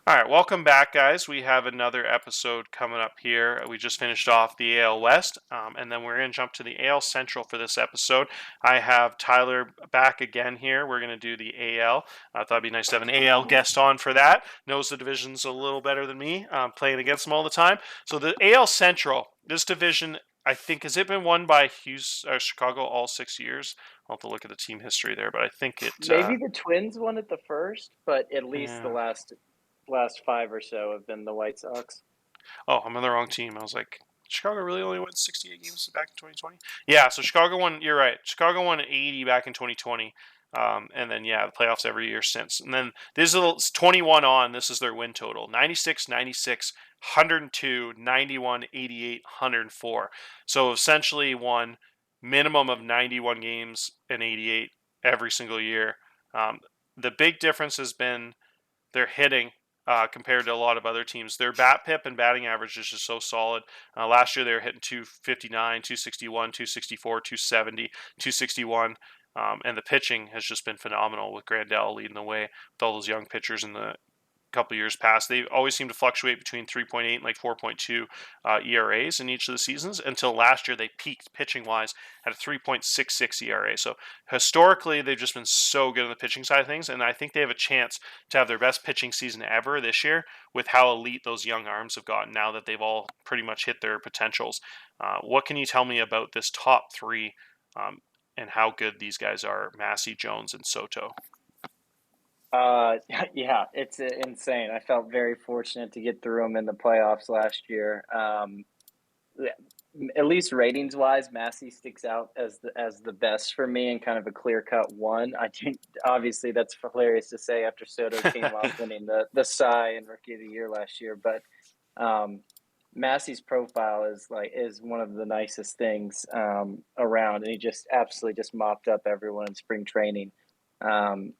All right, welcome back, guys. We have another episode coming up here. We just finished off the AL West, and then we're going to jump to the AL Central for this episode. I have Tyler back again here. We're going to do the AL. I thought it'd be nice to have an AL guest on for that. Knows the divisions a little better than me, playing against them all the time. So the AL Central, this division, I think, has it been won by Chicago all 6 years? I'll have to look at the team history there, but I think it. Maybe the Twins won it the first, but at least the Yeah. last five or so have been the White Sox. Oh, I'm on the wrong team. I was like, Chicago really only won 68 games back in 2020? Yeah, so Chicago won, you're right. Chicago won 80 back in 2020. And then, yeah, the playoffs every year since. And then this is 21 on. This is their win total 96, 96, 102, 91, 88, 104. So essentially won minimum of 91 games and 88 every single year. The big difference has been their hitting compared to a lot of other teams. Their bat pip and batting average is just so solid. Last year they were hitting 259, 261, 264, 270, 261. And the pitching has just been phenomenal with Grandal leading the way with all those young pitchers in the couple of years past. They always seem to fluctuate between 3.8 and like 4.2 ERAs in each of the seasons until last year they peaked pitching wise at a 3.66 ERA. So historically, they've just been so good on the pitching side of things. And I think they have a chance to have their best pitching season ever this year with how elite those young arms have gotten now that they've all pretty much hit their potentials. What can you tell me about this top three and how good these guys are, Massey, Jones, and Soto? Yeah, it's insane. I felt very fortunate to get through them in the playoffs last year. At least ratings wise, Massey sticks out as the best for me and kind of a clear cut one. I think obviously that's hilarious to say after Soto came off winning the Cy and Rookie of the Year last year, but um, Massey's profile is one of the nicest things around, and he just absolutely just mopped up everyone in spring training.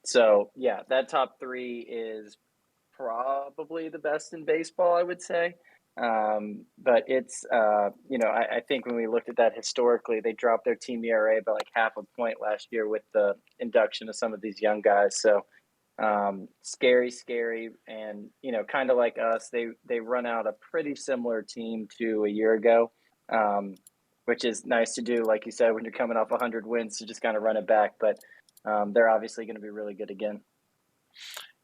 So yeah, that top three is probably the best in baseball, I would say. But it's I think when we looked at that historically, they dropped their team ERA by like half a point last year with the induction of some of these young guys. So scary, and kind of like us, they run out a pretty similar team to a year ago, which is nice to do. Like you said, when you're coming off 100 wins, to just kind of run it back. But they're obviously going to be really good again.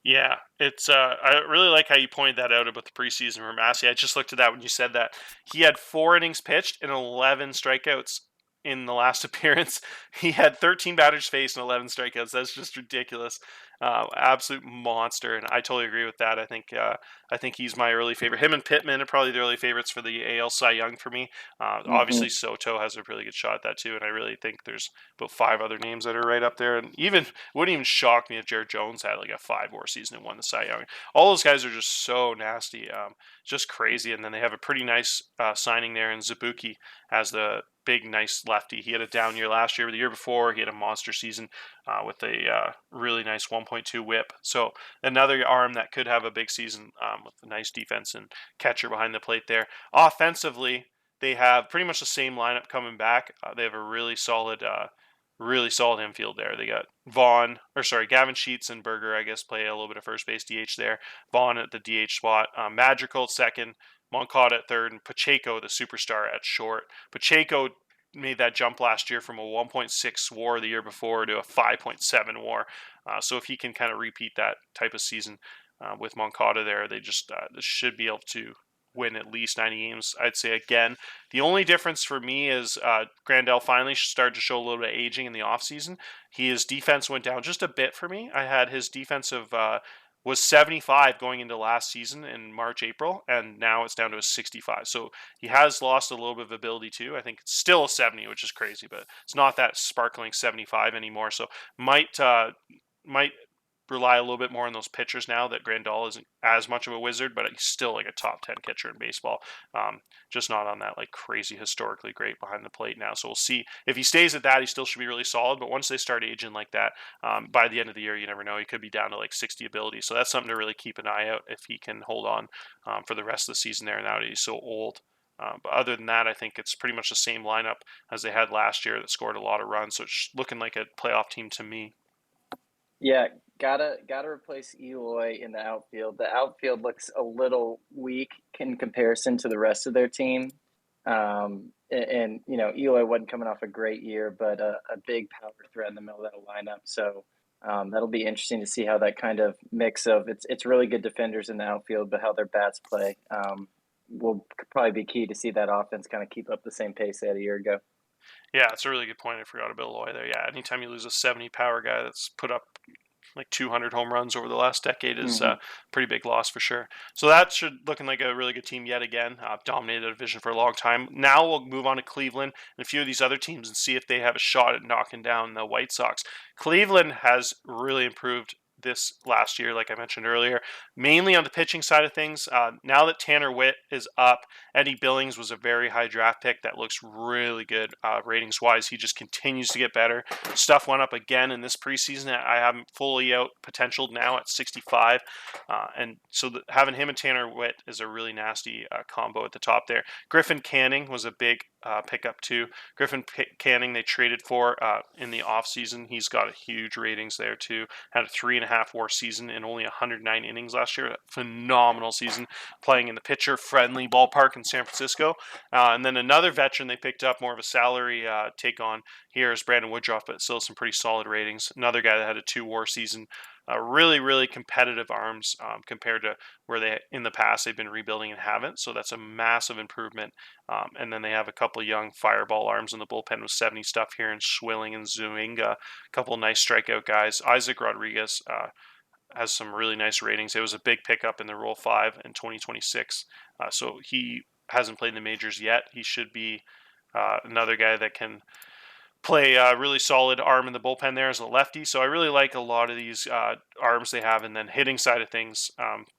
Yeah, it's I really like how you pointed that out about the preseason for Massey. I just looked at that when you said that. He had 4 innings pitched and 11 strikeouts in the last appearance. He had 13 batters faced and 11 strikeouts. That's just ridiculous. Absolute monster, and I totally agree with that. I think he's my early favorite. Him and Pittman are probably the early favorites for the AL Cy Young for me. Obviously, Mm-hmm. Soto has a really good shot at that too, and I really think there's about 5 other names that are right up there. And even wouldn't even shock me if Jared Jones had like a 5 WAR season and won the Cy Young. All those guys are just so nasty, just crazy. And then they have a pretty nice signing there in Zabuki as the big, nice lefty. He had a down year last year, but the year before he had a monster season with a really nice 1.2 WHIP. So another arm that could have a big season with a nice defense and catcher behind the plate there. Offensively, they have pretty much the same lineup coming back. They have a really solid infield there. They got Gavin Sheets and Berger, I guess, play a little bit of first base DH there. Vaughn at the DH spot. Madrigal at second. Moncada at third. And Pacheco, the superstar, at short. Pacheco made that jump last year from a 1.6 WAR the year before to a 5.7 WAR. So if he can kind of repeat that type of season with Moncada there, they just should be able to win at least 90 games. I'd say again, the only difference for me is Grandel finally started to show a little bit of aging in the offseason. His defense went down just a bit for me. I had his defensive was 75 going into last season in March, April, and now it's down to a 65. So he has lost a little bit of ability too. I think it's still a 70, which is crazy, but it's not that sparkling 75 anymore. So might rely a little bit more on those pitchers now that Grandal isn't as much of a wizard, but he's still like a top 10 catcher in baseball. Just not on that like crazy historically great behind the plate now. So we'll see if he stays at that. He still should be really solid. But once they start aging like that, by the end of the year, you never know. He could be down to like 60 ability. So that's something to really keep an eye out if he can hold on for the rest of the season there. Now that he's so old. But other than that, I think it's pretty much the same lineup as they had last year that scored a lot of runs. So it's looking like a playoff team to me. Yeah, Gotta replace Eloy in the outfield. The outfield looks a little weak in comparison to the rest of their team. And you know, Eloy wasn't coming off a great year, but a big power threat in the middle of that lineup. So that'll be interesting to see how that kind of mix of it's really good defenders in the outfield, but how their bats play will probably be key to see that offense kind of keep up the same pace they had a year ago. Yeah, it's a really good point. I forgot about Loy there. Yeah, anytime you lose a 70 power guy that's put up like 200 home runs over the last decade is Hmm. a pretty big loss for sure. So that should looking like a really good team yet again. Dominated the division for a long time. Now we'll move on to Cleveland and a few of these other teams and see if they have a shot at knocking down the White Sox. Cleveland has really improved this last year, like I mentioned earlier, mainly on the pitching side of things. Now that Tanner Witt is up, Eddie Billings was a very high draft pick that looks really good ratings wise. He just continues to get better. Stuff went up again in this preseason. I have him fully out potentialed now at 65. And so having him and Tanner Witt is a really nasty combo at the top there. Griffin Canning was a big pickup too. Canning they traded for in the offseason. He's got a huge ratings there too. Had a 3.5 WAR season in only 109 innings last year. Phenomenal season playing in the pitcher friendly ballpark in San Francisco. And then another veteran they picked up, more of a salary take on here, is Brandon Woodruff, but still some pretty solid ratings. Another guy that had a 2 WAR season. Really, really competitive arms compared to where they in the past they've been rebuilding and haven't. So that's a massive improvement. And then they have a couple young fireball arms in the bullpen with 70 stuff here in Schwilling and Zuinga. A couple nice strikeout guys. Isaac Rodriguez has some really nice ratings. It was a big pickup in the Rule 5 in 2026. So he hasn't played in the majors yet. He should be another guy that can play a really solid arm in the bullpen there as a lefty. So I really like a lot of these arms they have. And then hitting side of things,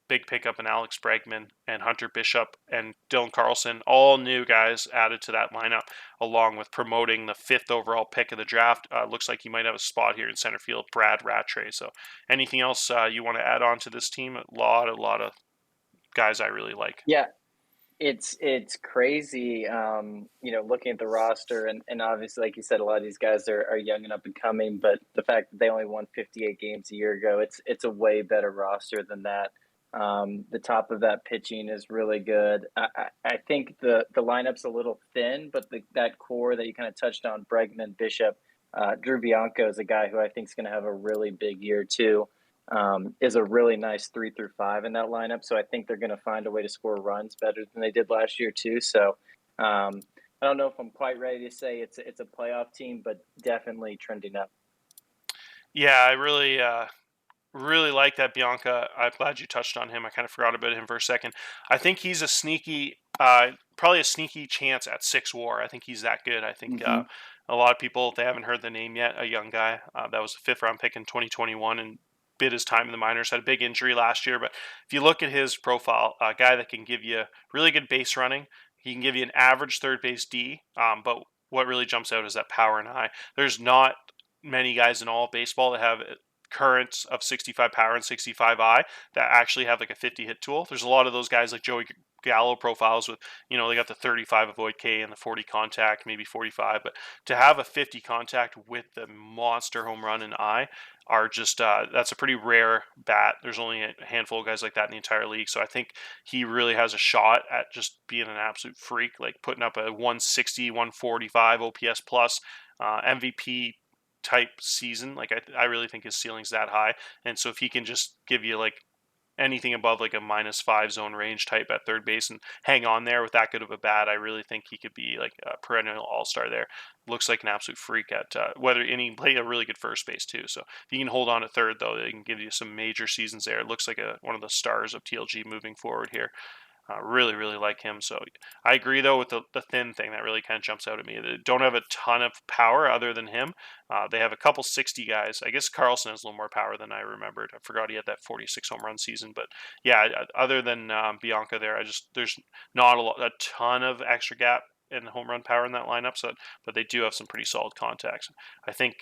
big pickup in Alex Bregman and Hunter Bishop and Dylan Carlson, all new guys added to that lineup, along with promoting the 5th overall pick of the draft. Looks like he might have a spot here in center field, Brad Rattray. So anything else you want to add on to this team? A lot of guys I really like. Yeah, it's crazy, you know, looking at the roster and obviously, like you said, a lot of these guys are young and up and coming. But the fact that they only won 58 games a year ago, it's a way better roster than that. The top of that pitching is really good. I think the lineup's a little thin, but that core that you kind of touched on, Bregman, Bishop, Drew Bianco is a guy who I think is going to have a really big year too. Is a really nice 3 through 5 in that lineup. So I think they're going to find a way to score runs better than they did last year too. So I don't know if I'm quite ready to say it's a playoff team, but definitely trending up. Yeah, I really like that Bianca. I'm glad you touched on him. I kind of forgot about him for a second. I think he's a sneaky, probably a sneaky chance at 6 WAR. I think he's that good. I think Mm-hmm. a lot of people, they haven't heard the name yet. A young guy that was a 5th round pick in 2021 and bid his time in the minors. Had a big injury last year, but if you look at his profile, a guy that can give you really good base running. He can give you an average third base D, but what really jumps out is that power and eye. There's not many guys in all of baseball that have currents of 65 power and 65 I that actually have like a 50 hit tool. There's a lot of those guys like Joey Gallo profiles with, they got the 35 avoid K and the 40 contact, maybe 45, but to have a 50 contact with the monster home run and I are just that's a pretty rare bat. There's only a handful of guys like that in the entire league. So I think he really has a shot at just being an absolute freak, like putting up a 160, 145 OPS plus MVP type season. Like I really think his ceiling's that high, and so if he can just give you like anything above like a -5 zone range type at third base and hang on there with that good of a bat, I really think he could be like a perennial all-star there. Looks like an absolute freak at whether any play a really good first base too. So if he can hold on to third though, they can give you some major seasons there. It looks like one of the stars of TLG moving forward here. Really, really like him. So I agree, though, with the thin thing that really kind of jumps out at me. They don't have a ton of power other than him. They have a couple 60 guys. I guess Carlson has a little more power than I remembered. I forgot he had that 46 home run season. But yeah, other than Bianca there, there's not a ton of extra gap and home run power in that lineup. So, but they do have some pretty solid contacts. I think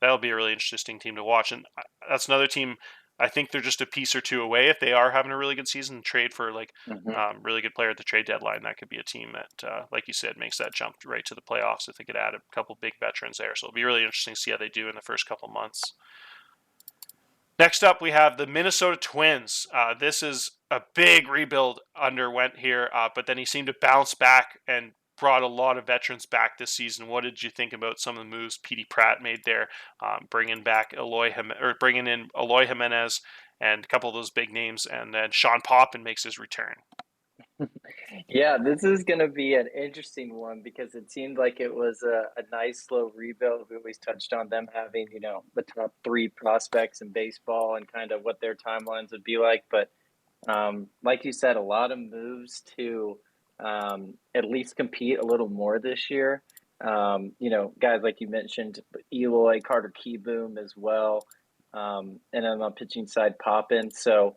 that'll be a really interesting team to watch. And that's another team. I think they're just a piece or two away if they are having a really good season. Trade for like Mm-hmm. really good player at the trade deadline. That could be a team that, like you said, makes that jump right to the playoffs if they could add a couple big veterans there. So it'll be really interesting to see how they do in the first couple months. Next up, we have the Minnesota Twins. This is a big rebuild underwent here, but then he seemed to bounce back and brought a lot of veterans back this season. What did you think about some of the moves Petey Pratt made there, bringing in Eloy Jimenez and a couple of those big names, and then Sean Poppin makes his return. Yeah, this is going to be an interesting one because it seemed like it was a nice slow rebuild. We always touched on them having, the top three prospects in baseball and kind of what their timelines would be like. But like you said, a lot of moves to at least compete a little more this year. Guys like you mentioned, Eloy, Carter Keyboom as well. And then on the pitching side, Poppin. So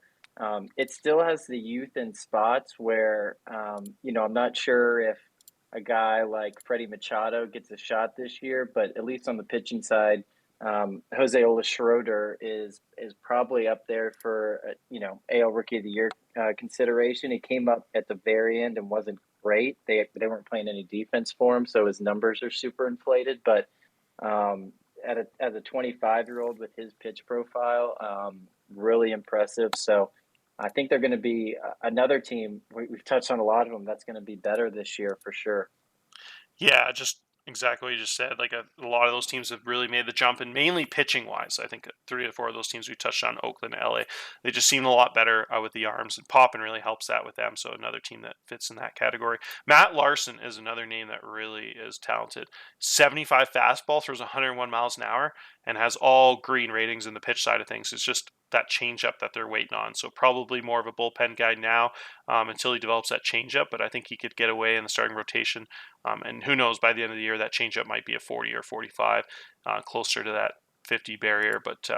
it still has the youth in spots where, I'm not sure if a guy like Freddie Machado gets a shot this year, but at least on the pitching side, Jose Ola Schroeder is probably up there for AL Rookie of the Year consideration. He came up at the very end and wasn't great. They weren't playing any defense for him, so his numbers are super inflated. But as a 25-year-old with his pitch profile, really impressive. So I think they're going to be another team. We've touched on a lot of them. That's going to be better this year for sure. Yeah, just exactly what you just said. Like a lot of those teams have really made the jump, and mainly pitching wise. I think 3 or 4 of those teams we touched on, Oakland, LA, they just seem a lot better with the arms, and Poppin really helps that with them. So another team that fits in that category. Matt Larson is another name that really is talented. 75 fastball, throws 101 miles an hour, and has all green ratings in the pitch side of things. It's just that changeup that they're waiting on. So probably more of a bullpen guy now until he develops that changeup. But I think he could get away in the starting rotation, and who knows, by the end of the year, that changeup might be a 40 or 45, closer to that 50 barrier. But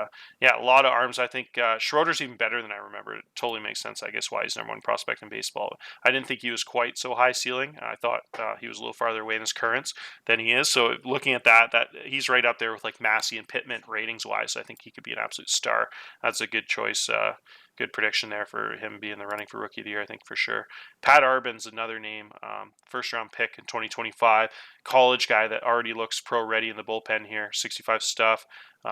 yeah, a lot of arms. I think Schroeder's even better than I remember. It totally makes sense, I guess, why he's number one prospect in baseball. I didn't think he was quite so high ceiling. I thought he was a little farther away in his currents than he is. So looking at that he's right up there with like Massey and Pittman ratings wise. So I think he could be an absolute star. That's a good choice. Good prediction there for him being the running for Rookie of the Year, I think for sure. Pat Arbin's another name, first round pick in 2025, college guy that already looks pro ready in the bullpen here, 65 stuff,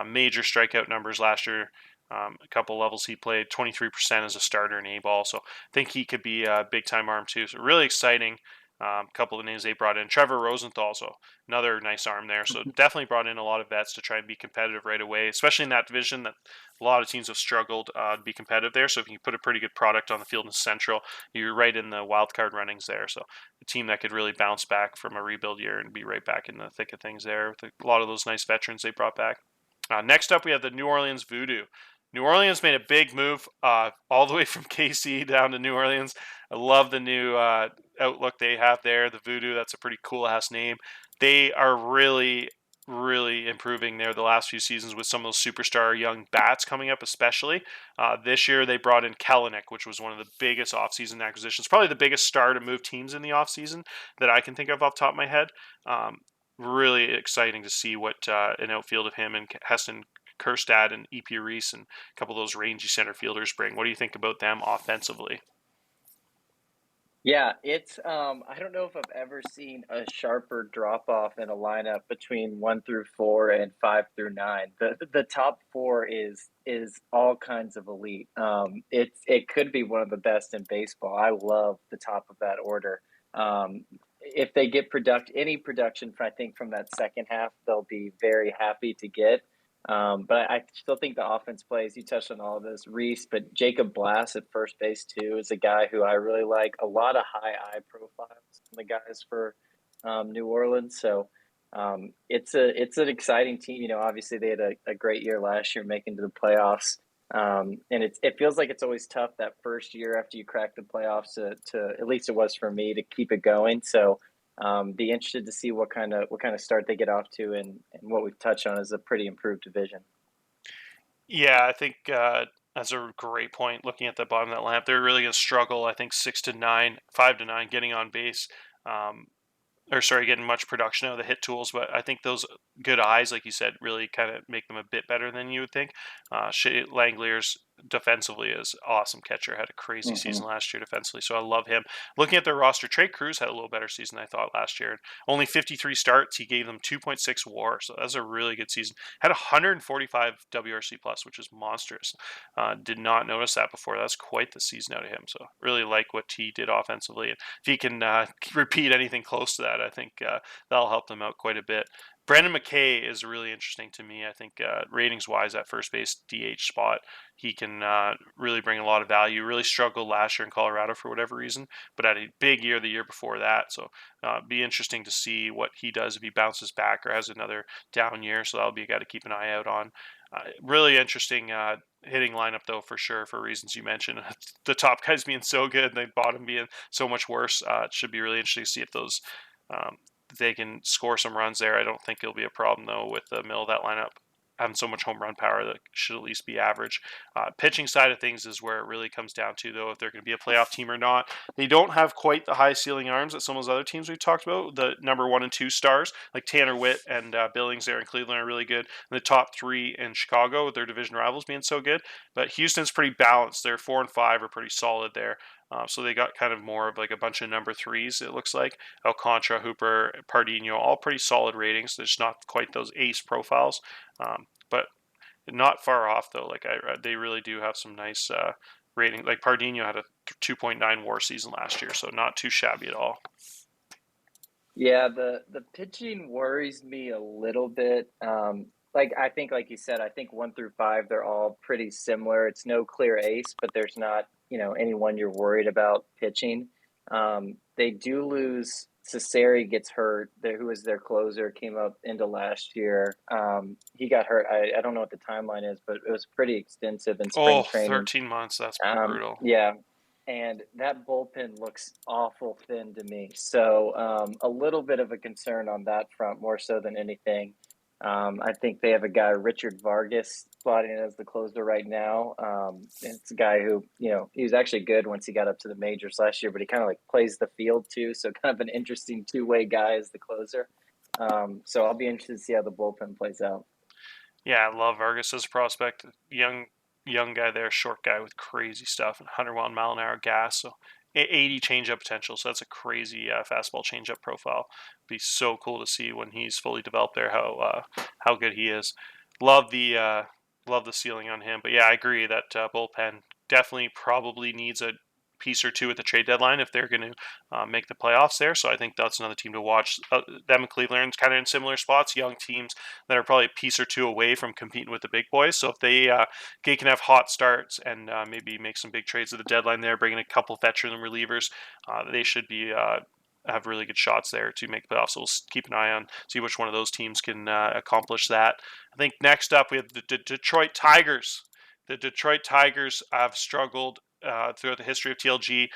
major strikeout numbers last year. A couple levels he played, 23% as a starter in A-ball, so I think he could be a big time arm too. So really exciting. A couple of names they brought in. Trevor Rosenthal, so another nice arm there. So definitely brought in a lot of vets to try and be competitive right away, especially in that division that a lot of teams have struggled to be competitive there. So if you can put a pretty good product on the field in Central, you're right in the wild card runnings there. So a team that could really bounce back from a rebuild year and be right back in the thick of things there with a lot of those nice veterans they brought back. Next up, we have the New Orleans Voodoo. New Orleans made a big move all the way from KC down to New Orleans. I love the new outlook they have there. The Voodoo, that's a pretty cool ass name. They are really improving there the last few seasons with some of those superstar young bats coming up, especially. This year, they brought in Kellenic, which was one of the biggest offseason acquisitions, probably the biggest star to move teams in the offseason that I can think of off the top of my head. Really exciting to see what an outfield of him and Heston Kerstad and EP Reese and a couple of those rangy center fielders bring. What do you think about them offensively? Yeah, it's I don't know if I've ever seen a sharper drop off in a lineup between 1 through 4 and 5 through 9. The top four is all kinds of elite. It could be one of the best in baseball. I love the top of that order. If they get any production, I think from that second half, they'll be very happy to get. But I still think the offense plays. You touched on all of this, Reese, but Jacob Blass at first base too is a guy who I really like. A lot of high eye profiles from the guys for New Orleans. So it's an exciting team. Obviously they had a great year last year, making to the playoffs. And it feels like it's always tough that first year after you crack the playoffs to at least it was for me to keep it going. So be interested to see what kind of start they get off to, and what we've touched on is a pretty improved division. Yeah, I think that's a great point. Looking at the bottom of that lamp, they're really going to struggle. I think 6 to 9, 5 to 9, getting on base. Um, or sorry, getting much production out of the hit tools, but I think those good eyes, like you said, really kind of make them a bit better than you would think. Shea Langlier's defensively is awesome catcher. Had a crazy Hmm. season last year defensively, so I love him. Looking at their roster, Trey Cruz had a little better season I thought last year. Only 53 starts, he gave them 2.6 WAR, so that's a really good season. Had 145 WRC plus, which is monstrous. Did not notice that before. That's quite the season out of him. So really like what he did offensively, and if he can repeat anything close to that, I think that'll help them out quite a bit. Brendan McKay is really interesting to me. I think ratings wise, at first base DH spot, he can really bring a lot of value. Really struggled last year in Colorado for whatever reason, but had a big year the year before that. So be interesting to see what he does if he bounces back or has another down year. So that'll be a guy to keep an eye out on. Really interesting hitting lineup though, for sure, for reasons you mentioned. The top guys being so good, and the bottom being so much worse. It should be really interesting to see if those um, they can score some runs there. I don't think it'll be a problem though with the middle of that lineup having so much home run power that should at least be average. Pitching side of things is where it really comes down to though if they're going to be a playoff team or not. They don't have quite the high ceiling arms that some of those other teams we've talked about. The number 1 and 2 stars like Tanner Witt and Billings there in Cleveland are really good. And the top 3 in Chicago with their division rivals being so good. But Houston's pretty balanced. Their 4 and 5 are pretty solid there. So they got kind of more of like a bunch of number 3s, it looks like. Alcantara, Hooper, Pardinho, all pretty solid ratings. There's not quite those ace profiles, but not far off though. Like they really do have some nice rating. Like Pardinho had a 2.9 WAR season last year, so not too shabby at all. Yeah, the pitching worries me a little bit. Like I think, like you said, I think 1 through 5 they're all pretty similar. It's no clear ace, but there's not anyone you're worried about pitching. They do lose. Cesare gets hurt. Who was their closer? Came up into last year. He got hurt. I don't know what the timeline is, but it was pretty extensive in spring Oh, training. 13 months. That's brutal. Yeah, and that bullpen looks awful thin to me. So a little bit of a concern on that front, more so than anything. I think they have a guy, Richard Vargas, slotting in as the closer right now. It's a guy who, he was actually good once he got up to the majors last year, but he kind of like plays the field too. So kind of an interesting two-way guy as the closer. So I'll be interested to see how the bullpen plays out. Yeah, I love Vargas as a prospect. Young guy there, short guy with crazy stuff and 101 mile an hour gas. So 80 changeup potential. So that's a crazy fastball changeup profile. Be so cool to see when he's fully developed there how good he is. Love the uh, love the ceiling on him. But yeah, I agree that bullpen definitely probably needs a piece or two at the trade deadline if they're going to make the playoffs there. So I think that's another team to watch. Them and Cleveland's kind of in similar spots, young teams that are probably a piece or two away from competing with the big boys. So if they can have hot starts and maybe make some big trades at the deadline there, bringing a couple veteran relievers, they should be have really good shots there to make the playoffs. So we'll keep an eye on, see which one of those teams can accomplish that. I think next up we have the Detroit Tigers. The Detroit Tigers have struggled throughout the history of TLG.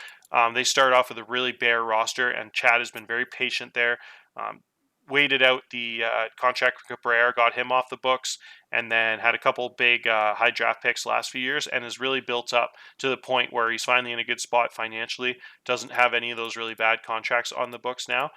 They started off with a really bare roster, and Chad has been very patient there. Um, Waited out the contract for Cabrera, got him off the books, and then had a couple big high draft picks the last few years, and has really built up to the point where he's finally in a good spot financially. Doesn't have any of those really bad contracts on the books now.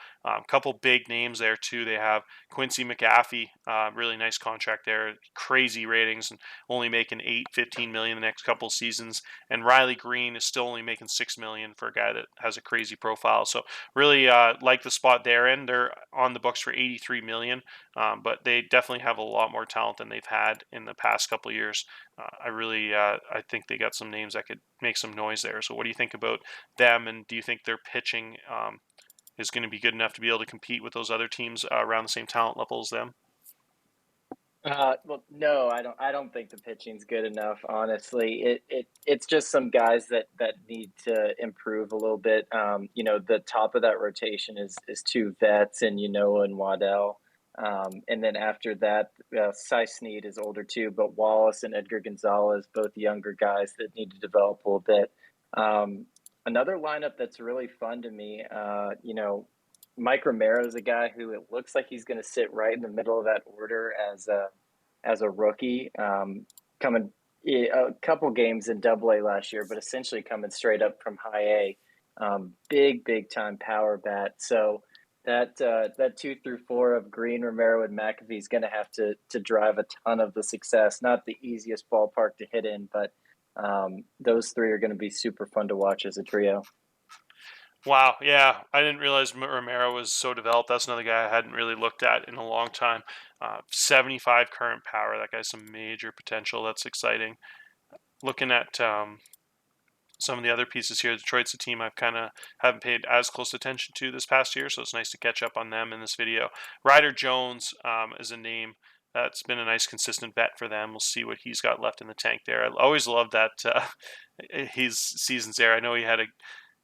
Couple big names there too. They have Quincy McAfee, really nice contract there, crazy ratings, and only making 8-15 million the next couple seasons. And Riley Green is still only making 6 million for a guy that has a crazy profile. So really like the spot they're in. They're on the books for 83 million, but they definitely have a lot more talent than they've had in the past couple of years. I think they got some names that could make some noise there. So what do you think about them, and do you think their pitching is going to be good enough to be able to compete with those other teams around the same talent level as them? Well, no, I don't. I don't think the pitching's good enough. Honestly, it's just some guys that need to improve a little bit. The top of that rotation is two vets and and Waddell. And then after that, Cy Snead is older too, but Wallace and Edgar Gonzalez, both younger guys that need to develop a little bit. Um, Another lineup that's really fun to me, Mike Romero is a guy who it looks like he's going to sit right in the middle of that order as a rookie, coming a couple games in Double A last year, but essentially coming straight up from High A. Big time power bat. So that 2 through 4 of Green, Romero, and McAfee is going to have to drive a ton of the success. Not the easiest ballpark to hit in, but Those three are going to be super fun to watch as a trio. Wow, yeah, I didn't realize Romero was so developed. That's another guy I hadn't really looked at in a long time. 75 current power. That guy's some major potential. That's exciting. Looking at some of the other pieces here, Detroit's a team I've kind of haven't paid as close attention to this past year, so it's nice to catch up on them in this video. Ryder Jones is a name that's been a nice consistent bet for them. We'll see what he's got left in the tank there. I always love that his seasons there. I know he had a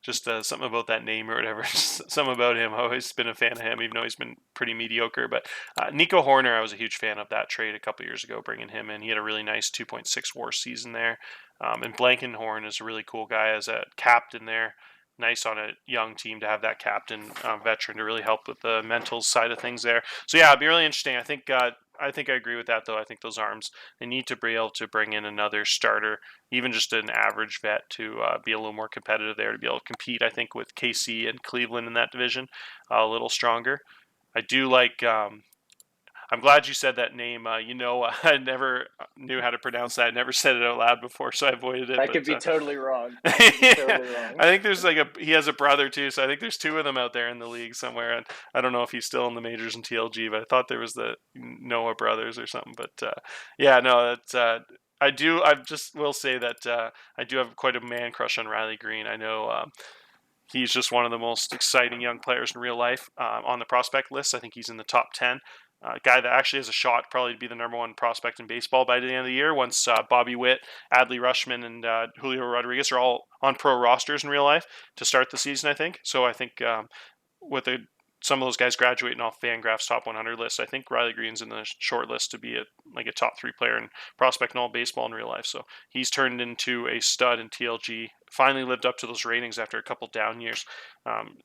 just something about that name or whatever. Something about him. I've always been a fan of him, even though he's been pretty mediocre. But Nico Horner, I was a huge fan of that trade a couple years ago, bringing him in. He had a really nice 2.6 WAR season there. And Blankenhorn is a really cool guy as a captain there. Nice on a young team to have that captain veteran to really help with the mental side of things there. So yeah, it'd be really interesting. I think I agree with that though. I think those arms, they need to be able to bring in another starter, even just an average vet, to be a little more competitive there, to be able to compete. I think with KC and Cleveland in that division a little stronger. I do like. I'm glad you said that name. I never knew how to pronounce that. I never said it out loud before, so I avoided it. I But could be totally wrong. I could be I totally wrong. think there's he has a brother too, so I think there's two of them out there in the league somewhere. And I don't know if he's still in the majors in TLG, but I thought there was the Noah brothers or something. But yeah, no, that's. I do. I just will say that I do have quite a man crush on Riley Green. I know he's just one of the most exciting young players in real life on the prospect list. I think he's in the top 10. Guy that actually has a shot probably to be the number one prospect in baseball by the end of the year once Bobby Witt, Adley Rushman, and Julio Rodriguez are all on pro rosters in real life to start the season, I think. So I think with some of those guys graduating off Fangraph's top 100 list, I think Riley Green's in the short list to be a top 3 player and prospect in all baseball in real life. So he's turned into a stud in TLG. Finally lived up to those ratings after a couple down years.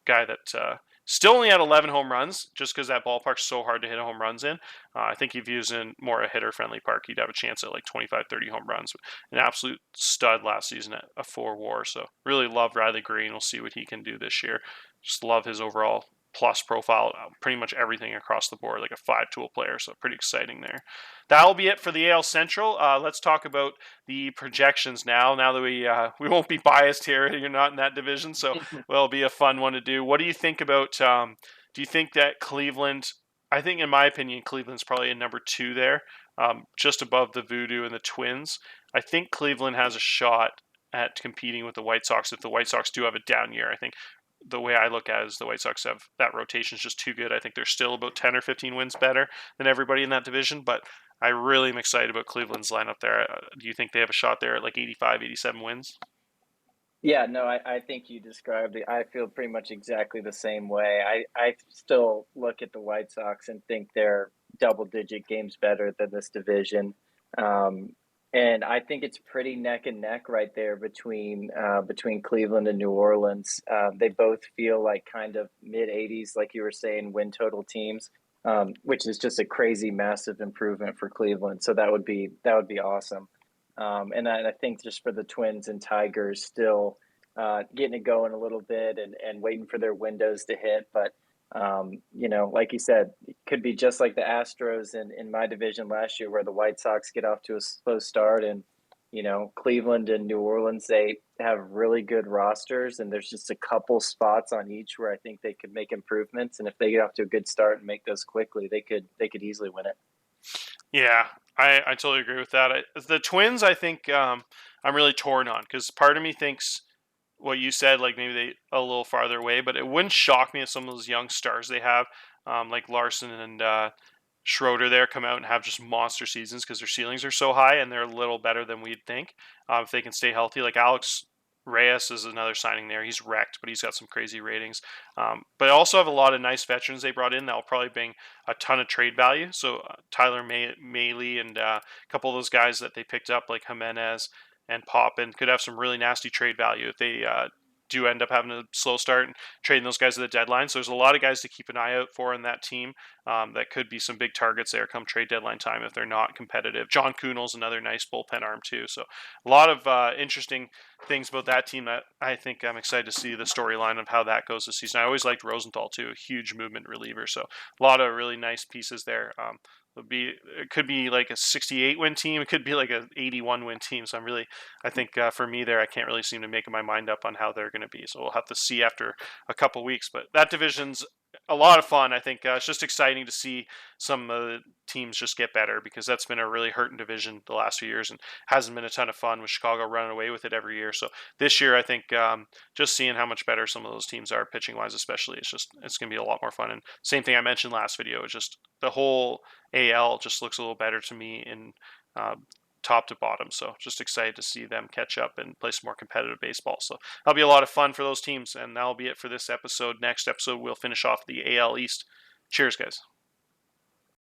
Guy that still only had 11 home runs, just because that ballpark's so hard to hit home runs in. I think if he was in more a hitter-friendly park, he'd have a chance at like 25, 30 home runs. An absolute stud last season at a 4 WAR. So really love Riley Green. We'll see what he can do this year. Just love his overall plus profile, pretty much everything across the board, like a 5-tool player. So pretty exciting there. That'll be it for the AL Central. Let's talk about the projections now. Now that we won't be biased here, you're not in that division, so it'll be a fun one to do. What do you think about? Do you think that Cleveland? I think, in my opinion, Cleveland's probably a number 2 there, just above the Voodoo and the Twins. I think Cleveland has a shot at competing with the White Sox if the White Sox do have a down year. I think the way I look at it is the White Sox have that rotation is just too good. I think they're still about 10 or 15 wins better than everybody in that division, but I really am excited about Cleveland's lineup there. Do you think they have a shot there at like 85, 87 wins? Yeah, no, I think you described it. I feel pretty much exactly the same way. I still look at the White Sox and think they're double-digit games better than this division. Um, and I think it's pretty neck and neck right there between Cleveland and New Orleans. They both feel like kind of mid 80s, like you were saying, win total teams, which is just a crazy, massive improvement for Cleveland. So that would be awesome. And I think just for the Twins and Tigers, still getting it going a little bit and waiting for their windows to hit. But, like you said, it could be just like the Astros in my division last year, where the White Sox get off to a slow start. And, Cleveland and New Orleans, they have really good rosters. And there's just a couple spots on each where I think they could make improvements. And if they get off to a good start and make those quickly, they could easily win it. Yeah, I totally agree with that. The Twins, I think I'm really torn on because part of me thinks what you said, like maybe they a little farther away, but it wouldn't shock me if some of those young stars they have, like Larson and Schroeder, there come out and have just monster seasons because their ceilings are so high and they're a little better than we'd think if they can stay healthy. Like Alex Reyes is another signing there. He's wrecked, but he's got some crazy ratings. But I also have a lot of nice veterans they brought in that will probably bring a ton of trade value. So Tyler Maley and a couple of those guys that they picked up, like Jimenez and Poppin, could have some really nasty trade value if they do end up having a slow start and trading those guys at the deadline. So there's a lot of guys to keep an eye out for in that team that could be some big targets there come trade deadline time if they're not competitive. John Kuhnel's another nice bullpen arm too. So a lot of interesting things about that team that I think I'm excited to see the storyline of how that goes this season. I always liked Rosenthal too, a huge movement reliever. So a lot of really nice pieces there. It could be like a 68 win team. It could be like a 81 win team. So I think for me there, I can't really seem to make my mind up on how they're going to be. So we'll have to see after a couple weeks. But that division's a lot of fun. I think it's just exciting to see some of the teams just get better, because that's been a really hurting division the last few years and hasn't been a ton of fun with Chicago running away with it every year. So this year, I think just seeing how much better some of those teams are pitching wise, especially, it's going to be a lot more fun. And same thing I mentioned last video, it's just the whole AL just looks a little better to me in uh, top to bottom. So just excited to see them catch up and play some more competitive baseball. So that'll be a lot of fun for those teams. And that'll be it for this episode. Next episode, we'll finish off the AL East. Cheers, guys.